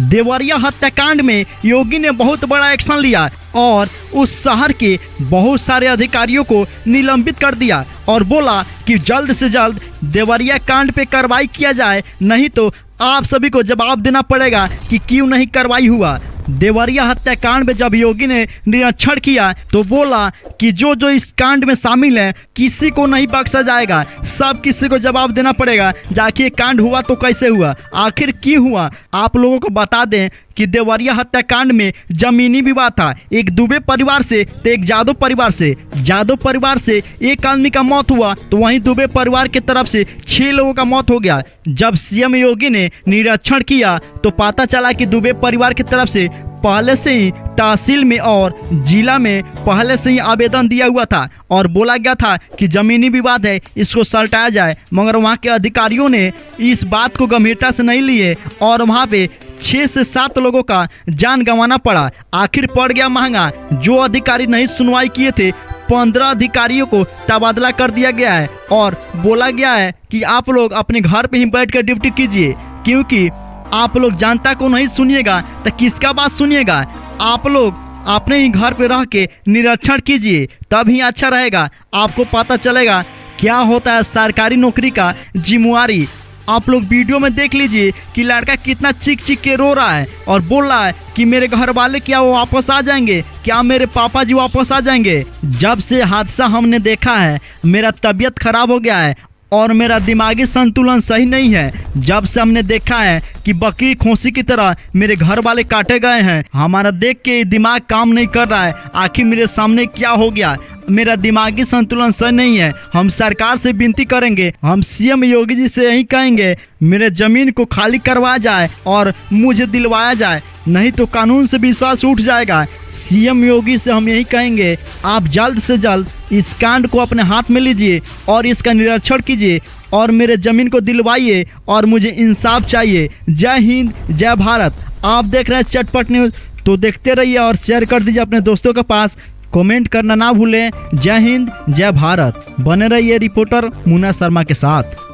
देवरिया हत्याकांड में योगी ने बहुत बड़ा एक्शन लिया और उस शहर के बहुत सारे अधिकारियों को निलंबित कर दिया और बोला कि जल्द से जल्द देवरिया कांड पे कार्रवाई किया जाए, नहीं तो आप सभी को जवाब देना पड़ेगा कि क्यों नहीं कार्रवाई हुआ। देवरिया हत्याकांड में जब योगी ने निरीक्षण किया तो बोला कि जो जो इस कांड में शामिल हैं किसी को नहीं बख्शा जाएगा, सब किसी को जवाब देना पड़ेगा। जाके कांड हुआ तो कैसे हुआ, आखिर क्यों हुआ। आप लोगों को बता दें कि देवरिया हत्याकांड में जमीनी विवाद था, एक दुबे परिवार से तो एक यादव परिवार से। यादव परिवार से एक आदमी का मौत हुआ तो वहीं दुबे परिवार की तरफ से 6 लोगों का मौत हो गया। जब सीएम योगी ने निरीक्षण किया तो पता चला कि दुबे परिवार की तरफ से पहले से ही तहसील में और जिला में पहले से ही आवेदन दिया हुआ था और बोला गया था कि ज़मीनी विवाद है, इसको सलटाया जाए, मगर वहाँ के अधिकारियों ने इस बात को गंभीरता से नहीं लिए और वहाँ पे 6 से 7 लोगों का जान गंवाना पड़ा। आखिर पड़ गया महंगा। जो अधिकारी नहीं सुनवाई किए थे 15 अधिकारियों को तबादला कर दिया गया है और बोला गया है कि आप लोग अपने घर पे ही बैठ कर ड्यूटी कीजिए, क्योंकि आप लोग जनता को नहीं सुनिएगा तो किसका बात सुनिएगा। आप लोग अपने ही घर पे रह के निरीक्षण कीजिए, तब ही अच्छा रहेगा। आपको पता चलेगा क्या होता है सरकारी नौकरी का जिम्मेवारी। आप लोग वीडियो में देख लीजिए कि लड़का कितना चीख चीख के रो रहा है और बोल रहा है कि मेरे घर वाले क्या वो वापस आ जाएंगे, क्या मेरे पापा जी वापस आ जाएंगे। जब से हादसा हमने देखा है मेरा तबीयत खराब हो गया है और मेरा दिमागी संतुलन सही नहीं है। जब से हमने देखा है कि बकरी खोसी की तरह मेरे घर वाले काटे गए हैं, हमारा देख के दिमाग काम नहीं कर रहा है। आखिर मेरे सामने क्या हो गया, मेरा दिमागी संतुलन सही नहीं है। हम सरकार से विनती करेंगे, हम सीएम योगी जी से यही कहेंगे मेरे ज़मीन को खाली करवाया जाए और मुझे दिलवाया जाए, नहीं तो कानून से विश्वास उठ जाएगा। सीएम योगी से हम यही कहेंगे आप जल्द से जल्द इस कांड को अपने हाथ में लीजिए और इसका निरीक्षण कीजिए और मेरे ज़मीन को दिलवाइए और मुझे इंसाफ चाहिए। जय हिंद, जय भारत। आप देख रहे हैं चटपट न्यूज़, तो देखते रहिए और शेयर कर दीजिए अपने दोस्तों के पास। कमेंट करना ना भूलें। जय हिंद, जय भारत। बने रहिए रिपोर्टर मुन्ना शर्मा के साथ।